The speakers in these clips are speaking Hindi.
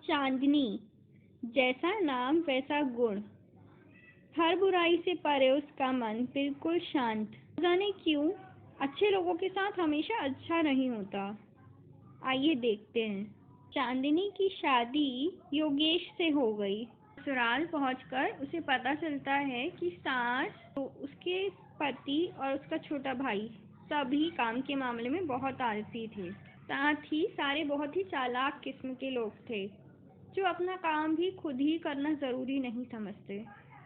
चांदनी, जैसा नाम वैसा गुण, हर बुराई से परे उसका मन बिल्कुल शांत। न जाने क्यों अच्छे लोगों के साथ हमेशा अच्छा नहीं होता। आइए देखते हैं। चांदनी की शादी योगेश से हो गई। ससुराल पहुंचकर उसे पता चलता है कि सास, तो उसके पति और उसका छोटा भाई सभी काम के मामले में बहुत आलसी थे। साथ ही सारे बहुत ही चालाक किस्म के लोग थे जो अपना काम भी खुद ही करना जरूरी नहीं समझते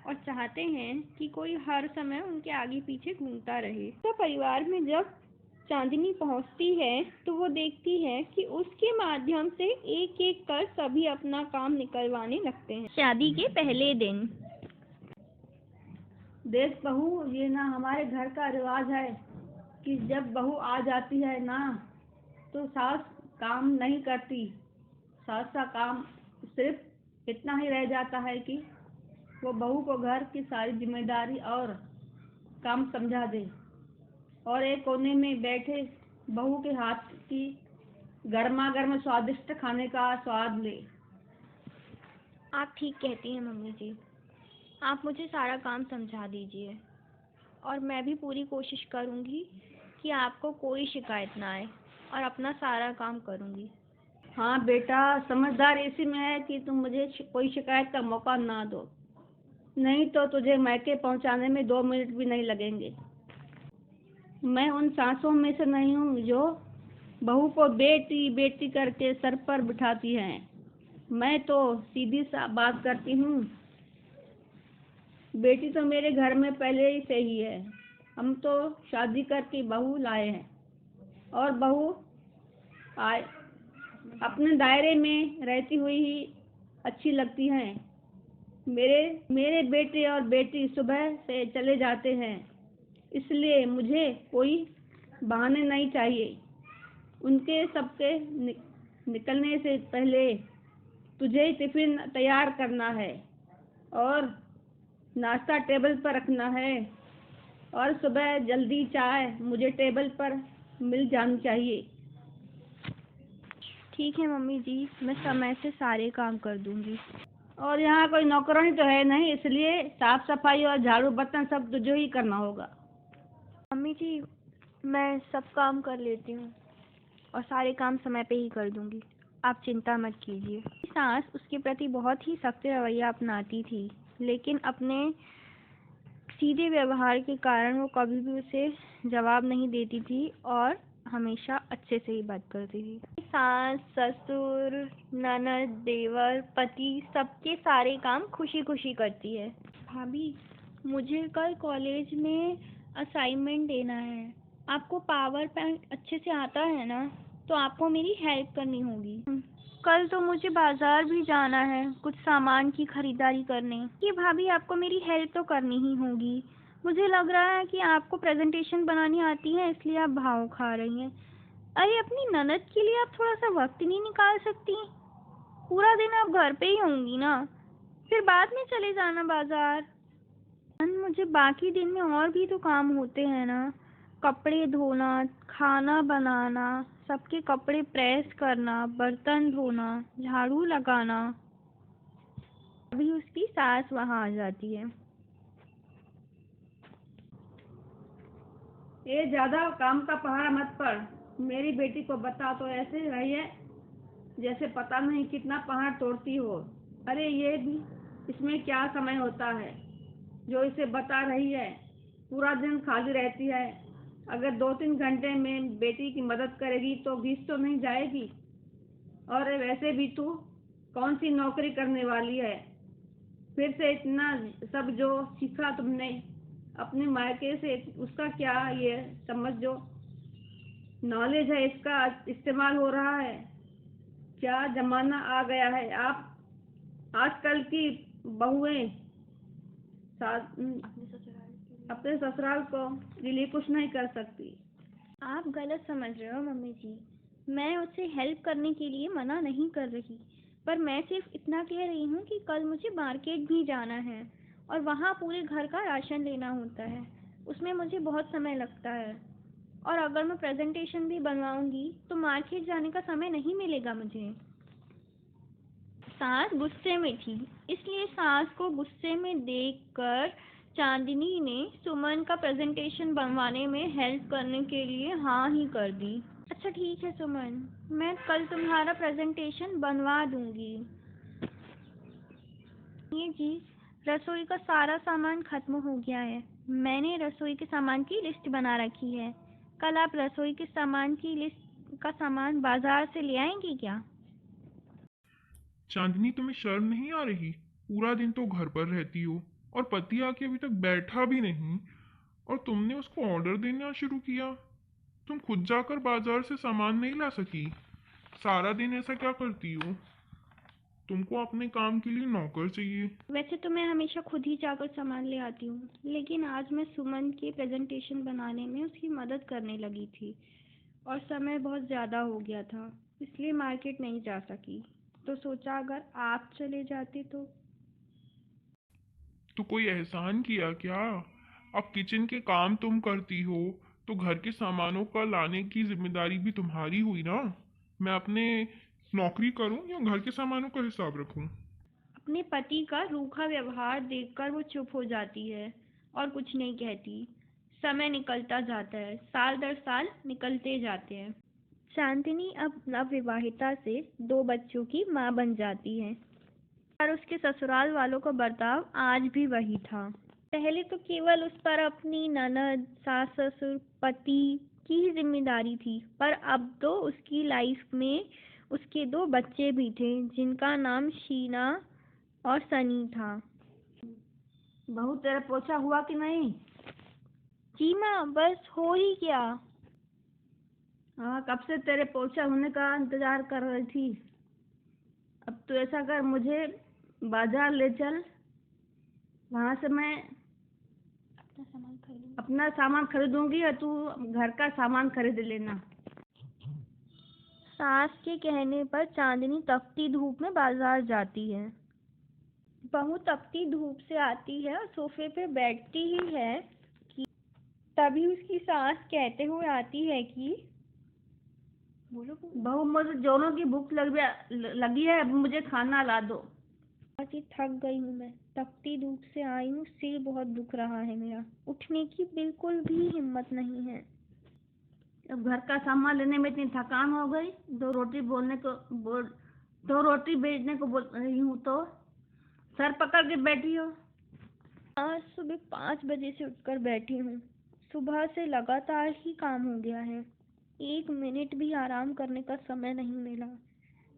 और चाहते हैं कि कोई हर समय उनके आगे पीछे घूमता रहे। तो परिवार में जब चांदनी पहुंचती है तो वो देखती है कि उसके माध्यम से एक एक कर सभी अपना काम निकलवाने लगते हैं। शादी के पहले दिन। देख बहू, ये ना हमारे घर का रिवाज है कि जब बहू आ जाती है ना तो सास काम नहीं करती। सास का काम सिर्फ इतना ही रह जाता है कि वो बहू को घर की सारी जिम्मेदारी और काम समझा दे और एक कोने में बैठे बहू के हाथ की गर्मा गर्म स्वादिष्ट खाने का स्वाद ले। आप ठीक कहती हैं मम्मी जी। आप मुझे सारा काम समझा दीजिए और मैं भी पूरी कोशिश करूंगी कि आपको कोई शिकायत ना आए और अपना सारा काम करूंगी। हाँ बेटा, समझदार इसी में है कि तुम मुझे कोई शिकायत का मौका ना दो, नहीं तो तुझे मैके पहुंचाने में 2 मिनट भी नहीं लगेंगे। मैं उन सासों में से नहीं हूँ जो बहू को बेटी बेटी करके सर पर बिठाती हैं। मैं तो सीधी सा बात करती हूँ। बेटी तो मेरे घर में पहले ही से ही है। हम तो शादी करके बहू लाए हैं और बहू आए अपने दायरे में रहती हुई ही अच्छी लगती हैं। मेरे मेरे बेटे और बेटी सुबह से चले जाते हैं, इसलिए मुझे कोई बहाने नहीं चाहिए। उनके सबके निकलने से पहले तुझे टिफिन तैयार करना है और नाश्ता टेबल पर रखना है और सुबह जल्दी चाय मुझे टेबल पर मिल जानी चाहिए। ठीक है मम्मी जी, मैं समय से सारे काम कर दूंगी। और यहाँ कोई नौकरानी तो है नहीं, इसलिए साफ सफाई और झाड़ू बर्तन सब तुझे ही करना होगा। मम्मी जी, मैं सब काम कर लेती हूँ और सारे काम समय पे ही कर दूंगी। आप चिंता मत कीजिए। सास उसके प्रति बहुत ही सख्त रवैया अपनाती थी, लेकिन अपने सीधे व्यवहार के कारण वो कभी भी उसे जवाब नहीं देती थी और हमेशा अच्छे से ही बात करती थी। सास, ससुर, ननद, देवर, पति सबके सारे काम खुशी खुशी करती है। भाभी, मुझे कल कॉलेज में असाइनमेंट देना है। आपको पावर पॉइंट अच्छे से आता है ना? तो आपको मेरी हेल्प करनी होगी। कल तो मुझे बाजार भी जाना है कुछ सामान की खरीदारी करने। ये भाभी, आपको मेरी हेल्प तो करनी ही होगी। मुझे लग रहा है कि आपको प्रेजेंटेशन बनानी आती है, इसलिए आप भाव खा रही हैं। अरे अपनी ननद के लिए आप थोड़ा सा वक्त नहीं निकाल सकती? पूरा दिन आप घर पे ही होंगी ना, फिर बाद में चले जाना बाजार। मुझे बाकी दिन में और भी तो काम होते हैं ना, कपड़े धोना, खाना बनाना, सबके कपड़े प्रेस करना, बर्तन धोना, झाड़ू लगाना। अभी उसकी सास वहां आ जाती है। ये ज्यादा काम का पहाड़ मत पड़। मेरी बेटी को बता तो ऐसे रही है जैसे पता नहीं कितना पहाड़ तोड़ती हो। अरे ये भी इसमें क्या समय होता है जो इसे बता रही है। पूरा दिन खाली रहती है। अगर 2-3 घंटे में बेटी की मदद करेगी तो घिस तो नहीं जाएगी। और वैसे भी तू कौन सी नौकरी करने वाली है? फिर से इतना सब जो सीखा तुमने अपने मायके से, उसका क्या ये समझ जो नॉलेज है इसका इस्तेमाल हो रहा है? क्या जमाना आ गया है। आप आजकल की बहुएं अपने ससुराल को लिए कुछ नहीं कर सकती। आप गलत समझ रहे हो मम्मी जी। मैं उसे हेल्प करने के लिए मना नहीं कर रही, पर मैं सिर्फ इतना कह रही हूँ कि कल मुझे मार्केट भी जाना है और वहाँ पूरे घर का राशन लेना होता है। उसमें मुझे बहुत समय लगता है और अगर मैं प्रेजेंटेशन भी बनवाऊंगी तो मार्केट जाने का समय नहीं मिलेगा मुझे। सास गुस्से में थी, इसलिए सास को गुस्से में देखकर चांदनी ने सुमन का प्रेजेंटेशन बनवाने में हेल्प करने के लिए हाँ ही कर दी। अच्छा ठीक है सुमन, मैं कल तुम्हारा प्रेजेंटेशन बनवा दूंगी। ये जी, रसोई का सारा सामान खत्म हो गया है। मैंने रसोई के सामान की लिस्ट बना रखी है। कल आप रसोई के सामान की लिस्ट का सामान बाजार से ले आएंगी क्या? चांदनी, तुम्हें शर्म नहीं आ रही? पूरा दिन तो घर पर रहती हो और पति आके अभी तक बैठा भी नहीं और तुमने उसको ऑर्डर देना शुरू किया। तुम खुद जाकर बाजार से सामान नहीं ला सकी? सारा दिन ऐसा क्या करती हो? तुमको अपने काम के लिए नौकर चाहिए। वैसे तो मैं हमेशा खुद ही जाकर सामान ले आती हूँ, लेकिन आज मैं सुमन के प्रेजेंटेशन बनाने में उसकी मदद करने लगी थी और समय बहुत ज़्यादा हो गया था, इसलिए मार्केट नहीं जा सकी। तो सोचा अगर आप चले जाते तो। तो कोई एहसान किया क्या? अब किचन के काम तुम करती हो तो घर के सामानों का लाने की जिम्मेदारी भी तुम्हारी हुई ना। मैं अपने नौकरी करूं या घर के सामानों का हिसाब रखूं? अपने पति का रूखा व्यवहार देखकर वो चुप हो जाती है और कुछ नहीं कहती। समय निकलता जाता है, साल दर साल निकलते जाते हैं। चांदनी अब नवविवाहिता से 2 बच्चों की माँ बन जाती है और उसके ससुराल वालों का बर्ताव आज भी वही था। पहले तो केवल उस पर अपनी ननद, सास ससुर, पति की ही जिम्मेदारी थी, पर अब तो उसकी लाइफ में उसके 2 बच्चे भी थे, जिनका नाम शीना और सनी था। बहू, तेरा पोछा हुआ कि नहीं? जी माँ, बस हो ही गया। हाँ, कब से तेरे पोछा होने का इंतजार कर रही थी। अब तो ऐसा कर, मुझे बाजार ले चल। वहां से मैं अपना सामान खरीदूंगी और तू घर का सामान खरीद लेना। सास के कहने पर चांदनी तपती धूप में बाजार जाती है। बहू तपती धूप से आती है और सोफे पे बैठती ही है कि तभी उसकी सास कहते हुए आती है कि बोलो बहू, मुझे दोनों की भूख लगी है, अब मुझे खाना ला दो। बहुत ही थक गई हूँ, मैं तपती धूप से आई हूँ, सिर बहुत दुख रहा है मेरा, उठने की बिल्कुल भी हिम्मत नहीं है। अब घर का सामान लेने में इतनी थकान हो गई, 2 रोटी बेचने को बोल रही हूँ तो सर पकड़ के बैठी हो। आज सुबह 5 बजे से उठकर बैठी हूँ। सुबह से लगातार ही काम हो गया है, 1 मिनट भी आराम करने का समय नहीं मिला।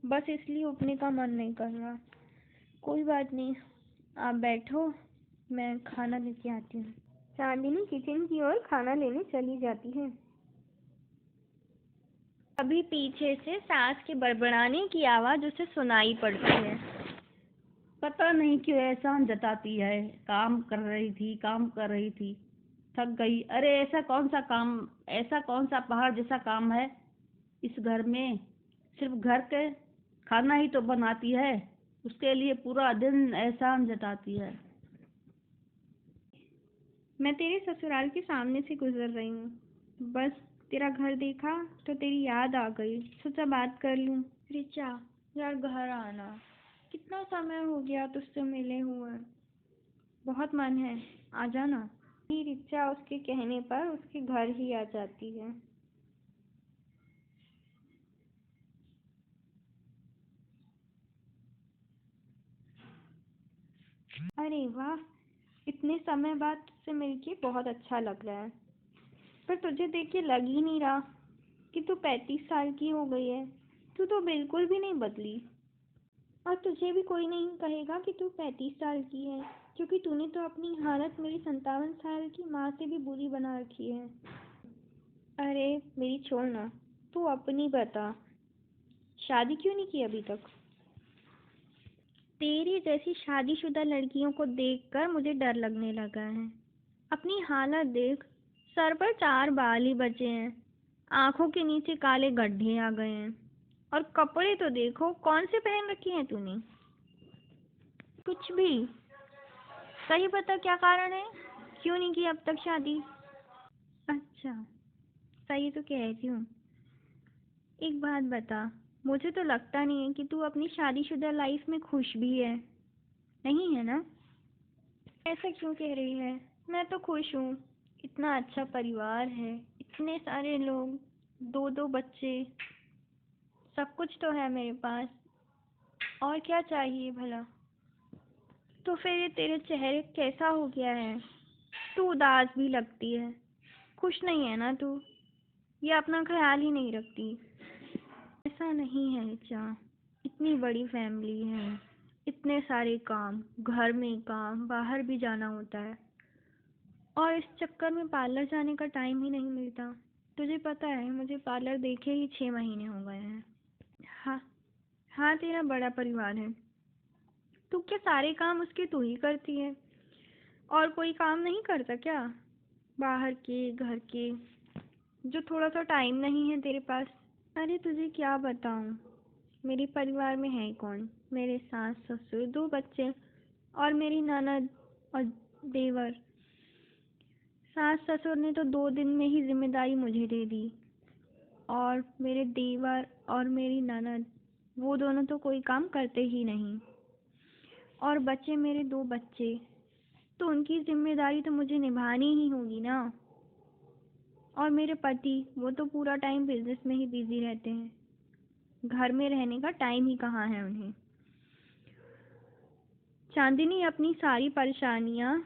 बस इसलिए उठने का मन नहीं कर रहा। कोई बात नहीं, आप बैठो, मैं खाना लेके आती हूँ। चांदनी किचन की ओर खाना लेने चली जाती है। अभी पीछे से सास के बड़बड़ाने की आवाज़ उसे सुनाई पड़ती है। पता नहीं क्यों एहसान जताती है। काम कर रही थी, थक गई। अरे ऐसा कौन सा पहाड़ जैसा काम है इस घर में? सिर्फ घर के खाना ही तो बनाती है, उसके लिए पूरा दिन एहसान जताती है। मैं तेरे ससुराल के सामने से गुजर रही हूँ, बस तेरा घर देखा तो तेरी याद आ गई, सोचा बात कर लूँ। रिचा, यार घर आना, कितना समय हो गया तुझसे मिले हुए, बहुत मन है, आ जाना। रिचा उसके कहने पर उसके घर ही आ जाती है। अरे वाह, इतने समय बाद तुझसे मिलके बहुत अच्छा लग रहा है, पर तुझे देख के लग ही नहीं रहा कि तू 35 साल की हो गई है। तू तो बिल्कुल भी नहीं बदली, और तुझे भी कोई नहीं कहेगा कि तू 35 साल की है, क्योंकि तूने तो अपनी हालत मेरी 57 साल की माँ से भी बुरी बना रखी है। अरे मेरी छोड़ ना, तू अपनी बता, शादी क्यों नहीं की अभी तक? तेरी जैसी शादीशुदा लड़कियों को देखकर मुझे डर लगने लगा है। अपनी हालत देख, सर पर 4 बाल ही बचे हैं, आंखों के नीचे काले गड्ढे आ गए हैं, और कपड़े तो देखो कौन से पहन रखे हैं तूने। कुछ भी सही बता, क्या कारण है, क्यों नहीं की अब तक शादी? अच्छा, सही तो कहती हूँ। एक बात बता, मुझे तो लगता नहीं है कि तू अपनी शादीशुदा लाइफ में खुश भी है। नहीं है ना? ऐसा क्यों कह रही है? मैं तो खुश हूँ। इतना अच्छा परिवार है, इतने सारे लोग, दो दो बच्चे, सब कुछ तो है मेरे पास। और क्या चाहिए भला? तो फिर ये तेरे चेहरे कैसा हो गया है? तू उदास भी लगती है। खुश नहीं है ना तू? ये अपना ख्याल ही नहीं रखती। ऐसा नहीं है ऋचा। इतनी बड़ी फैमिली है, इतने सारे काम, घर में काम, बाहर भी जाना होता है, और इस चक्कर में पार्लर जाने का टाइम ही नहीं मिलता। तुझे पता है, मुझे पार्लर देखे ही 6 महीने हो गए हैं। हाँ, हाँ, तेरा बड़ा परिवार है। तू क्या सारे काम उसके तू ही करती है? और कोई काम नहीं करता क्या? बाहर के, घर के, जो थोड़ा सा टाइम नहीं है तेरे पास? अरे तुझे क्या बताऊं, मेरे परिवार में है कौन? मेरे सास ससुर, 2 बच्चे, और मेरी ननद और देवर। सास ससुर ने तो 2 दिन में ही जिम्मेदारी मुझे दे दी, और मेरे देवर और मेरी ननद, वो दोनों तो कोई काम करते ही नहीं। और बच्चे, मेरे 2 बच्चे, तो उनकी जिम्मेदारी तो मुझे निभानी ही होगी ना। और मेरे पति, वो तो पूरा टाइम बिजनेस में ही बिजी रहते हैं। घर में रहने का टाइम ही कहाँ है उन्हें। चांदनी, अपनी सारी परेशानियाँ,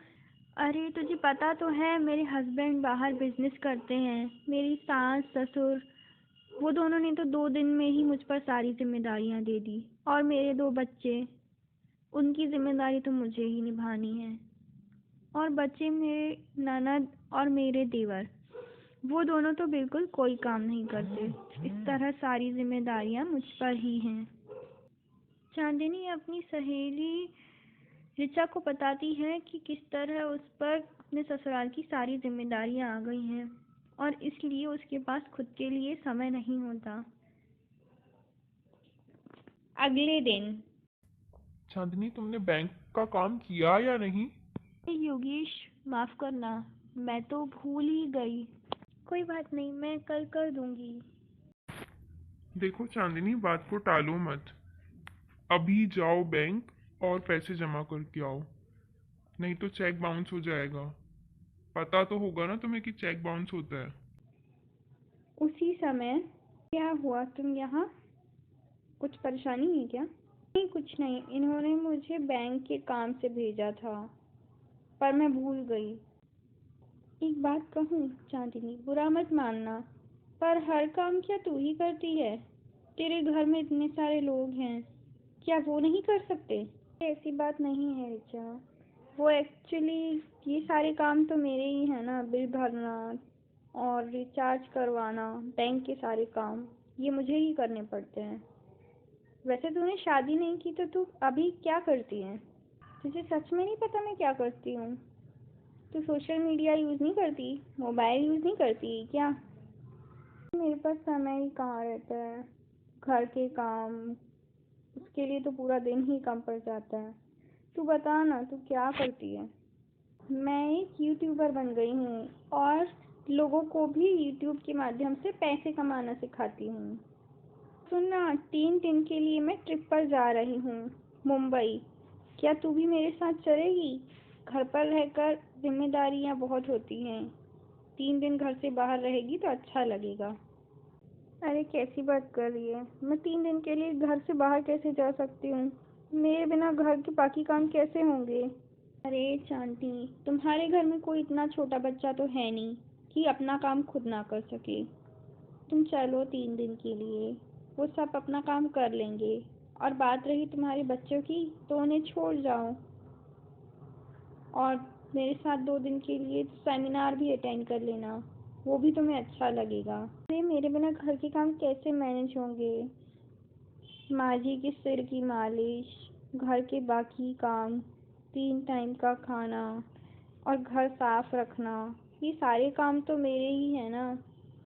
अरे तुझे पता तो है, मेरे हस्बैंड बाहर बिजनेस करते हैं। मेरी सास ससुर, वो दोनों ने तो 2 दिन में ही मुझ पर सारी जिम्मेदारियां दे दी। और मेरे 2 बच्चे, उनकी जिम्मेदारी तो मुझे ही निभानी है। और बच्चे, मेरे ननद और मेरे देवर, वो दोनों तो बिल्कुल कोई काम नहीं करते। इस तरह सारी जिम्मेदारियां मुझ पर ही हैं। चांदनी अपनी सहेली ऋचा को बताती है कि किस तरह उस पर अपने ससुराल की सारी जिम्मेदारियां आ गई हैं, और इसलिए उसके पास खुद के लिए समय नहीं होता। अगले दिन। चांदनी, तुमने बैंक का काम किया या नहीं? योगेश, माफ करना, मैं तो भूल ही गई। कोई बात नहीं, मैं कल कर दूंगी। देखो चांदनी, बात को टालो मत। अभी जाओ बैंक और पैसे जमा करके आओ, नहीं तो चेक बाउंस हो जाएगा। पता तो होगा ना तुम्हें कि चेक बाउंस होता है। उसी समय। क्या हुआ, तुम यहाँ? कुछ परेशानी है क्या? नहीं, कुछ नहीं, इन्होंने मुझे बैंक के काम से भेजा था, पर मैं भूल गई। एक बात कहूँ चांदनी, बुरा मत मानना, पर हर काम क्या तू ही करती है? तेरे घर में इतने सारे लोग हैं, क्या वो नहीं कर सकते? ऐसी बात नहीं है ऋचा। वो एक्चुअली, ये सारे काम तो मेरे ही है ना, बिल भरना और रिचार्ज करवाना, बैंक के सारे काम ये मुझे ही करने पड़ते हैं। वैसे तूने शादी नहीं की तो तू अभी क्या करती है? तुझे सच में नहीं पता मैं क्या करती हूँ? तू सोशल मीडिया यूज़ नहीं करती, मोबाइल यूज़ नहीं करती क्या? मेरे पास समय ही कहाँ रहता है। घर के काम, उसके लिए तो पूरा दिन ही कम पड़ जाता है। तू बता ना, तू क्या करती है? मैं एक यूट्यूबर बन गई हूँ, और लोगों को भी यूट्यूब के माध्यम से पैसे कमाना सिखाती हूँ। सुनना, 3 दिन के लिए मैं ट्रिप पर जा रही हूँ, मुंबई। क्या तू भी मेरे साथ चलेगी? घर पर रहकर जिम्मेदारियाँ बहुत होती हैं, 3 दिन घर से बाहर रहेगी तो अच्छा लगेगा। अरे कैसी बात कर रही है? मैं 3 दिन के लिए घर से बाहर कैसे जा सकती हूँ? मेरे बिना घर के बाकी काम कैसे होंगे? अरे चांदी, तुम्हारे घर में कोई इतना छोटा बच्चा तो है नहीं कि अपना काम खुद ना कर सके। तुम चलो 3 दिन के लिए, वो सब अपना काम कर लेंगे। और बात रही तुम्हारे बच्चों की, तो उन्हें छोड़ जाओ, और मेरे साथ 2 दिन के लिए सेमिनार भी अटेंड कर लेना, वो भी तुम्हें अच्छा लगेगा। अरे मेरे बिना घर के काम कैसे मैनेज होंगे? माँ जी के सिर की मालिश, घर के बाकी काम, 3 टाइम का खाना, और घर साफ रखना, ये सारे काम तो मेरे ही है ना।